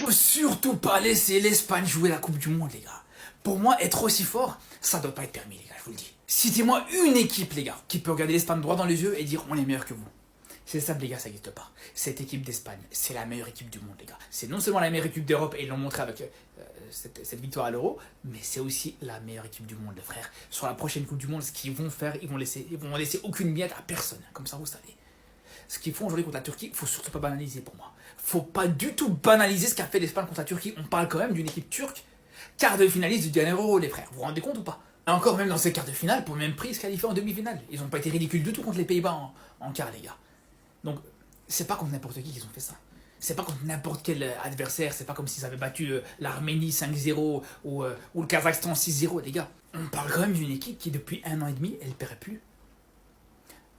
faut surtout pas laisser l'Espagne jouer la Coupe du Monde, les gars. Pour moi, être aussi fort, ça doit pas être permis, les gars, je vous le dis. Citez-moi une équipe, les gars, qui peut regarder l'Espagne droit dans les yeux et dire on est meilleur que vous. C'est ça, les gars, ça n'existe pas. Cette équipe d'Espagne, c'est la meilleure équipe du monde, les gars. C'est non seulement la meilleure équipe d'Europe, et ils l'ont montré avec cette victoire à l'Euro, mais c'est aussi la meilleure équipe du monde, les frères. Sur la prochaine Coupe du Monde, ce qu'ils vont faire, ils vont laisser aucune miette à personne. Comme ça, vous savez. Ce qu'ils font aujourd'hui contre la Turquie, il ne faut surtout pas banaliser pour moi. Faut pas du tout banaliser ce qu'a fait l'Espagne contre la Turquie. On parle quand même d'une équipe turque, quart de finaliste du dernier Euro, les frères. Vous vous rendez compte ou pas? Et encore, même dans ces quarts de finale, pour le même prix, ils se qualifient en demi-finale. Ils n'ont pas été ridicules du tout contre les Pays-Bas en quart, les gars. Donc, c'est pas contre n'importe qui qu'ils ont fait ça. C'est pas contre n'importe quel adversaire. C'est pas comme s'ils avaient battu l'Arménie 5-0 ou le Kazakhstan 6-0, les gars. On parle quand même d'une équipe qui, depuis 1 an et demi, elle perd plus.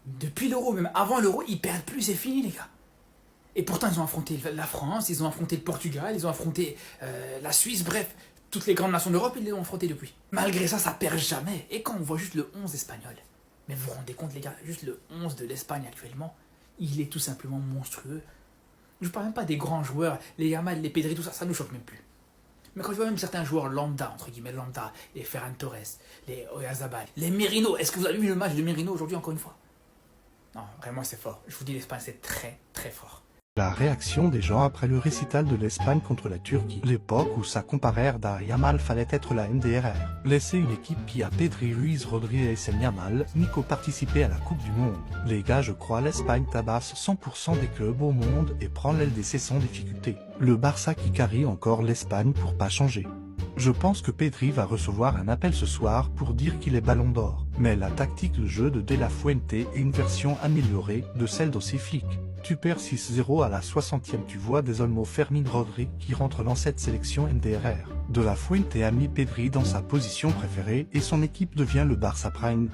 Depuis l'Euro, même avant l'Euro, ils perdent plus, c'est fini, les gars. Et pourtant, ils ont affronté la France, ils ont affronté le Portugal, ils ont affronté la Suisse, bref, toutes les grandes nations d'Europe, ils les ont affrontés depuis. Malgré ça, ça perd jamais. Et quand on voit juste le 11 espagnol, mais vous vous rendez compte, les gars, juste le 11 de l'Espagne actuellement, il est tout simplement monstrueux. Je parle même pas des grands joueurs, les Yamal, les Pedri, tout ça, ça nous choque même plus. Mais quand je vois même certains joueurs lambda, entre guillemets lambda, les Ferran Torres, les Oyarzabal, les Merino, est-ce que vous avez vu le match de Merino aujourd'hui encore une fois? Non, vraiment c'est fort. Je vous dis, l'Espagne c'est très très fort. La réaction des gens après le récital de l'Espagne contre la Turquie, l'époque où ça comparèrent d'à Yamal fallait être la MDRR. Laisser une équipe qui a Pedri, Ruiz, Rodri et Yamal, Nico participer à la Coupe du Monde. Les gars, je crois l'Espagne tabasse 100% des clubs au monde et prend l'LDC sans difficulté. Le Barça qui carry encore l'Espagne pour pas changer. Je pense que Pedri va recevoir un appel ce soir pour dire qu'il est ballon d'or. Mais la tactique de jeu de De La Fuente est une version améliorée de celle d'Ossiflick. Tu perds 6-0 à la 60e, tu vois désormais Fermin Rodri qui rentre dans cette sélection MDRR. De La Fuente a mis Pedri dans sa position préférée et son équipe devient le Barça Prime.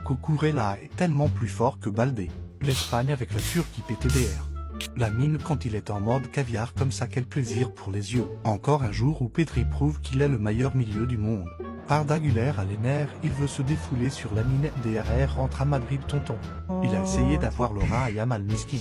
Cucurella est tellement plus fort que Baldé. L'Espagne avec la Turquie PTDR. La mine quand il est en mode caviar comme ça, quel plaisir pour les yeux. Encore un jour où Pedri prouve qu'il est le meilleur milieu du monde. Arda Güler a les nerfs, il veut se défouler sur la mine DRR, rentre à Madrid tonton. Il a essayé d'avoir Laura à Yamal Miskin.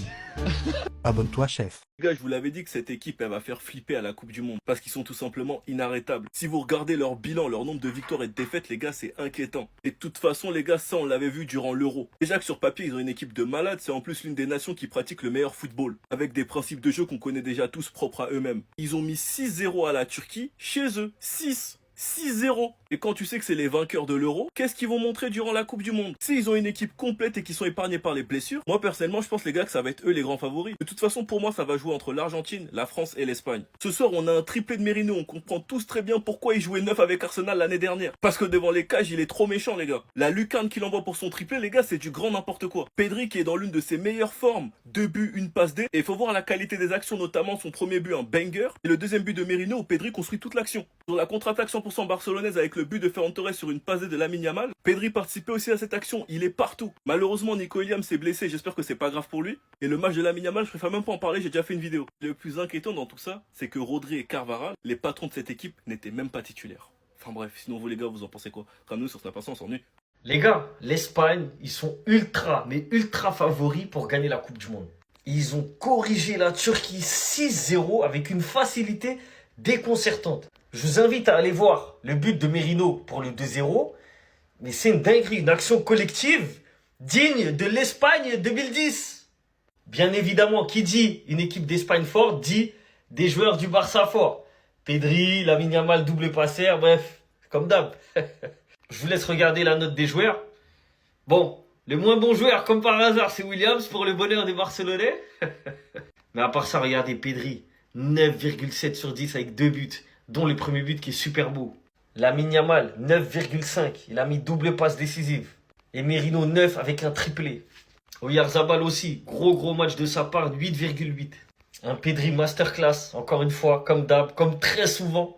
Abonne-toi chef. Les gars, je vous l'avais dit que cette équipe, elle va faire flipper à la Coupe du Monde. Parce qu'ils sont tout simplement inarrêtables. Si vous regardez leur bilan, leur nombre de victoires et de défaites, les gars, c'est inquiétant. Et de toute façon, les gars, ça, on l'avait vu durant l'Euro. Déjà que sur papier, ils ont une équipe de malades, c'est en plus l'une des nations qui pratique le meilleur football. Avec des principes de jeu qu'on connaît déjà tous propres à eux-mêmes. Ils ont mis 6-0 à la Turquie, chez eux. 6-0. Et quand tu sais que c'est les vainqueurs de l'Euro, qu'est-ce qu'ils vont montrer durant la Coupe du Monde? S'ils ont une équipe complète et qu'ils sont épargnés par les blessures, moi personnellement je pense les gars que ça va être eux les grands favoris. De toute façon pour moi ça va jouer entre l'Argentine, la France et l'Espagne. Ce soir on a un triplé de Merino, on comprend tous très bien pourquoi il jouait 9 avec Arsenal l'année dernière. Parce que devant les cages il est trop méchant les gars. La lucarne qu'il envoie pour son triplé les gars c'est du grand n'importe quoi. Pedri qui est dans l'une de ses meilleures formes, 2 buts, une passe D, et il faut voir la qualité des actions, notamment son premier but un banger, et le deuxième but de Merino où Pedri construit toute l'action. Sur la contre-attaque 100% barcelonaise avec le but de Ferran Torres sur une passe D de Lamine Yamal, Pedri participait aussi à cette action, il est partout. Malheureusement Nico Williams s'est blessé, j'espère que c'est pas grave pour lui. Et le match de Lamine Yamal, je préfère même pas en parler, j'ai déjà fait une vidéo. Le plus inquiétant dans tout ça, c'est que Rodri et Carvajal, les patrons de cette équipe, n'étaient même pas titulaires. Enfin bref, sinon vous les gars, vous en pensez quoi? Comme nous sur Snap, on s'ennuie. Les gars, l'Espagne, ils sont ultra, mais ultra favoris pour gagner la Coupe du Monde. Ils ont corrigé la Turquie 6-0 avec une facilité déconcertante. Je vous invite à aller voir le but de Merino pour le 2-0. Mais c'est une dinguerie, une action collective digne de l'Espagne 2010. Bien évidemment, qui dit une équipe d'Espagne forte, dit des joueurs du Barça forts. Pedri, Lamine Yamal, double passeur, bref, comme d'hab. Je vous laisse regarder la note des joueurs. Bon, le moins bon joueur, comme par hasard, c'est Williams pour le bonheur des Barcelonais. Mais à part ça, regardez Pedri, 9,7 sur 10 avec 2 buts, dont le premier but qui est super beau. Lamine Yamal, 9,5, il a mis double passe décisive. Et Merino, 9 avec un triplé. Oyarzabal aussi, gros match de sa part, 8,8. Un Pedri masterclass, encore une fois, comme d'hab, comme très souvent.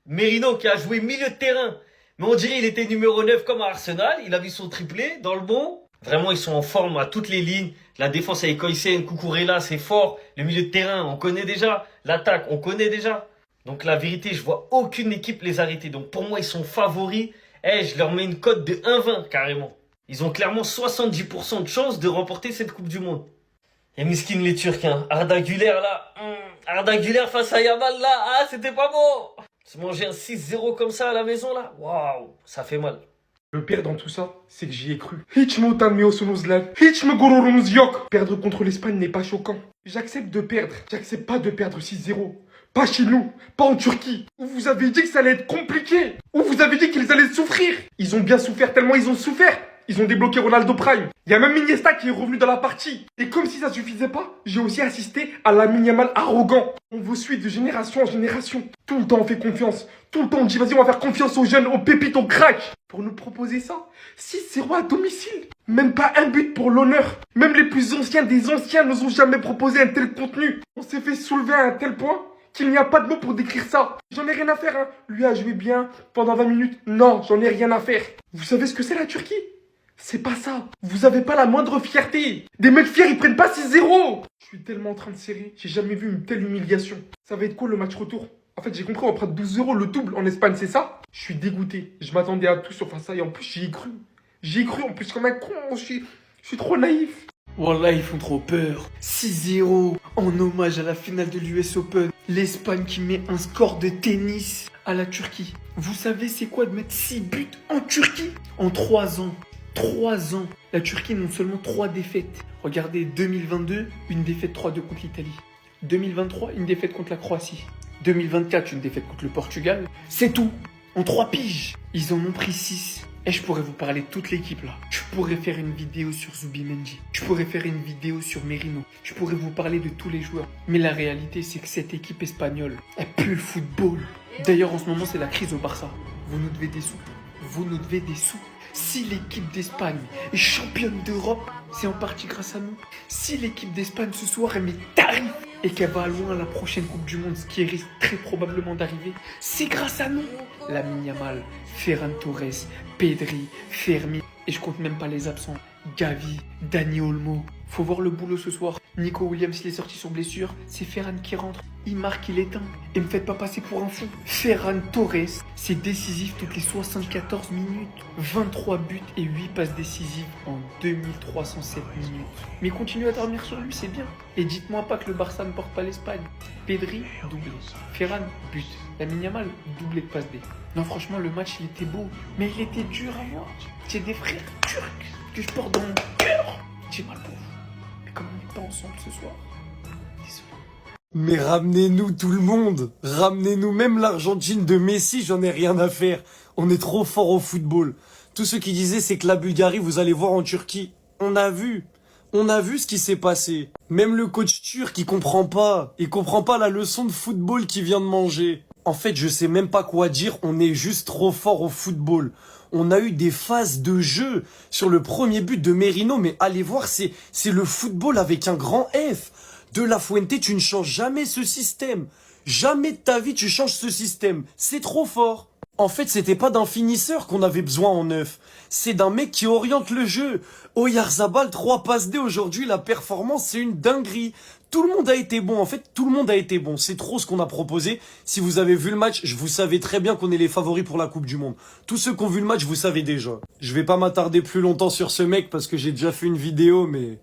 Merino qui a joué milieu de terrain, mais on dirait qu'il était numéro 9 comme à Arsenal, il a vu son triplé dans le bon. Vraiment, ils sont en forme à toutes les lignes. La défense avec Koysen, Cucurella, c'est fort. Le milieu de terrain, on connaît déjà. L'attaque, on connaît déjà. Donc la vérité, je vois aucune équipe les arrêter. Donc pour moi, ils sont favoris. Je leur mets une cote de 1,20 carrément. Ils ont clairement 70% de chance de remporter cette Coupe du Monde. Et miskin les Turcs, hein. Arda Güler là, Arda Güler face à Yamal là, ah c'était pas bon. Se manger un 6-0 comme ça à la maison là, waouh, ça fait mal. Le pire dans tout ça, c'est que j'y ai cru. Hiç mi utanmıyorsunuz lan? Hiç mi gururunuz yok? Perdre contre l'Espagne n'est pas choquant. J'accepte de perdre. J'accepte pas de perdre 6-0. Pas chez nous, pas en Turquie, où vous avez dit que ça allait être compliqué, où vous avez dit qu'ils allaient souffrir. Ils ont bien souffert, tellement ils ont souffert. Ils ont débloqué Ronaldo Prime. Il y a même Iniesta qui est revenu dans la partie. Et comme si ça suffisait pas, j'ai aussi assisté à Lamine Yamal arrogant. On vous suit de génération en génération. Tout le temps on fait confiance. Tout le temps on dit vas-y on va faire confiance aux jeunes, aux pépites, aux cracks. Pour nous proposer ça, 6-0 à domicile. Même pas un but pour l'honneur. Même les plus anciens des anciens nous ont jamais proposé un tel contenu. On s'est fait soulever à un tel point qu'il n'y a pas de mots pour décrire ça. J'en ai rien à faire, hein. Lui a joué bien pendant 20 minutes. Non, j'en ai rien à faire. Vous savez ce que c'est la Turquie? C'est pas ça. Vous avez pas la moindre fierté. Des mecs fiers, ils prennent pas 6-0. Je suis tellement en train de serrer. J'ai jamais vu une telle humiliation. Ça va être quoi le match retour? En fait, j'ai compris, on va prendre 12-0 le double en Espagne, c'est ça? Je suis dégoûté. Je m'attendais à tout sauf à ça et en plus, j'y ai cru. J'y ai cru en plus comme un con. Je suis trop naïf. Wallah, ils font trop peur. 6-0 en hommage à la finale de l'US Open. L'Espagne qui met un score de tennis à la Turquie. Vous savez c'est quoi de mettre 6 buts en Turquie? En 3 ans. 3 ans. La Turquie non seulement 3 défaites. Regardez, 2022, une défaite 3-2 contre l'Italie. 2023, une défaite contre la Croatie. 2024, une défaite contre le Portugal. C'est tout. En 3 piges. Ils en ont pris 6. Et je pourrais vous parler de toute l'équipe là. Je pourrais faire une vidéo sur Zubimendi. Je pourrais faire une vidéo sur Merino. Je pourrais vous parler de tous les joueurs. Mais la réalité, c'est que cette équipe espagnole, elle pue le football. D'ailleurs, en ce moment, c'est la crise au Barça. Vous nous devez des sous. Vous nous devez des sous. Si l'équipe d'Espagne est championne d'Europe, c'est en partie grâce à nous. Si l'équipe d'Espagne ce soir, elle met tarif et qu'elle va loin à la prochaine Coupe du Monde, ce qui risque très probablement d'arriver, c'est grâce à nous. Lamine Yamal, Ferran Torres, Pedri, Fermi, et je compte même pas les absents, Gavi, Dani Olmo. Faut voir le boulot ce soir. Nico Williams, il est sorti sur blessure. C'est Ferran qui rentre. Il marque, il éteint. Et me faites pas passer pour un fou. Ferran Torres, c'est décisif toutes les 74 minutes. 23 buts et 8 passes décisives en 2307 minutes. Mais continuez à dormir sur lui, c'est bien. Et dites-moi pas que le Barça ne porte pas l'Espagne. Pedri, doublé. Ferran, but. Lamine Yamal, doublé de passe D. Non, franchement, le match, il était beau. Mais il était dur à voir. J'ai des frères turcs que je porte dans mon cœur. J'ai mal pour vous. Mais comme on n'est pas ensemble ce soir, désolé. Mais ramenez-nous tout le monde. Ramenez-nous même l'Argentine de Messi, j'en ai rien à faire. On est trop fort au football. Tous ceux qui disaient c'est que la Bulgarie, vous allez voir en Turquie. On a vu. On a vu ce qui s'est passé. Même le coach turc, il comprend pas. Il comprend pas la leçon de football qu'il vient de manger. En fait, je sais même pas quoi dire. On est juste trop fort au football. On a eu des phases de jeu sur le premier but de Merino, mais allez voir, c'est le football avec un grand F. De La Fuente, tu ne changes jamais ce système. Jamais de ta vie, tu changes ce système. C'est trop fort. En fait, c'était pas d'un finisseur qu'on avait besoin en neuf. C'est d'un mec qui oriente le jeu. Oyarzabal, 3 passes D aujourd'hui, la performance, c'est une dinguerie. Tout le monde a été bon, en fait, tout le monde a été bon. C'est trop ce qu'on a proposé. Si vous avez vu le match, vous savez très bien qu'on est les favoris pour la Coupe du Monde. Tous ceux qui ont vu le match, vous savez déjà. Je vais pas m'attarder plus longtemps sur ce mec parce que j'ai déjà fait une vidéo, mais...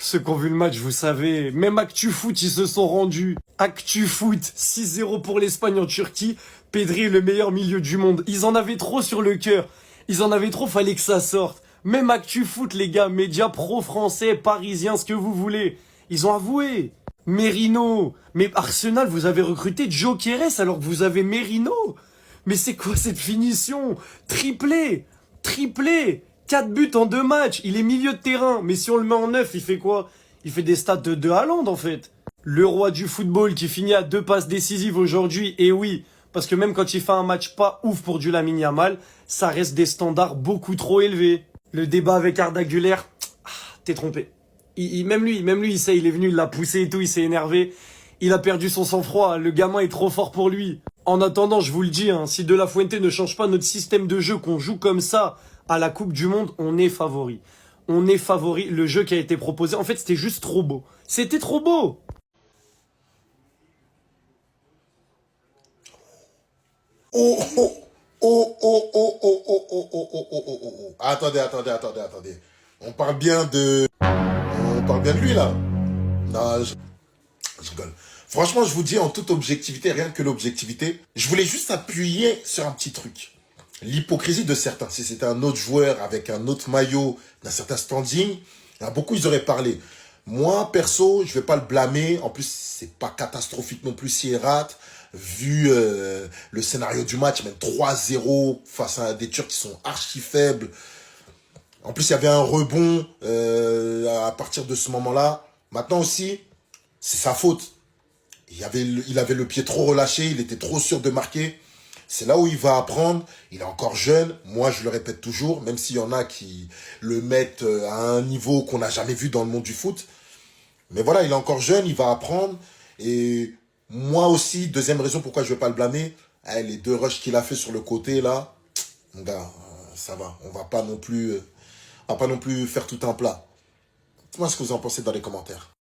Ceux qui ont vu le match, vous savez, même ActuFoot, ils se sont rendus. ActuFoot, 6-0 pour l'Espagne en Turquie. Pedri est le meilleur milieu du monde. Ils en avaient trop sur le cœur. Ils en avaient trop, fallait que ça sorte. Même ActuFoot, les gars, médias pro-français, parisiens, ce que vous voulez. Ils ont avoué. Merino. Mais Arsenal, vous avez recruté Gyökeres alors que vous avez Merino. Mais c'est quoi cette finition? Triplé. 4 buts en 2 matchs. Il est milieu de terrain. Mais si on le met en 9, il fait quoi? Il fait des stats de Haaland, en fait. Le roi du football qui finit à 2 passes décisives aujourd'hui. Et oui, parce que même quand il fait un match pas ouf pour du Lamine Yamal, ça reste des standards beaucoup trop élevés. Le débat avec Arda Güler, t'es trompé. Même lui, il sait, il est venu, il l'a poussé et tout, il s'est énervé. Il a perdu son sang-froid, le gamin est trop fort pour lui. En attendant, je vous le dis, si De La Fuente ne change pas notre système de jeu, qu'on joue comme ça à la Coupe du Monde, on est favori. On est favori. Le jeu qui a été proposé, en fait, c'était juste trop beau. C'était trop beau. Oh, oh, oh, oh, oh, oh, oh, oh, oh, oh, oh, oh, oh. Attendez. On parle bien de lui, là. Non, je Franchement, je vous dis en toute objectivité, rien que l'objectivité, je voulais juste appuyer sur un petit truc. L'hypocrisie de certains. Si c'était un autre joueur avec un autre maillot, d'un certain standing, il y en a beaucoup, ils auraient parlé. Moi, perso, je vais pas le blâmer. En plus, c'est pas catastrophique non plus s'il rate. Vu le scénario du match, même 3-0 face à des Turcs qui sont archi faibles. En plus, il y avait un rebond à partir de ce moment-là. Maintenant aussi, c'est sa faute. Il avait le pied trop relâché, il était trop sûr de marquer. C'est là où il va apprendre. Il est encore jeune. Moi, je le répète toujours, même s'il y en a qui le mettent à un niveau qu'on n'a jamais vu dans le monde du foot. Mais voilà, il est encore jeune, il va apprendre. Et moi aussi, deuxième raison pourquoi je ne vais pas le blâmer, les 2 rushs qu'il a fait sur le côté, là, mon gars, ça va. On va pas non plus faire tout un plat. Dites-moi ce que vous en pensez dans les commentaires.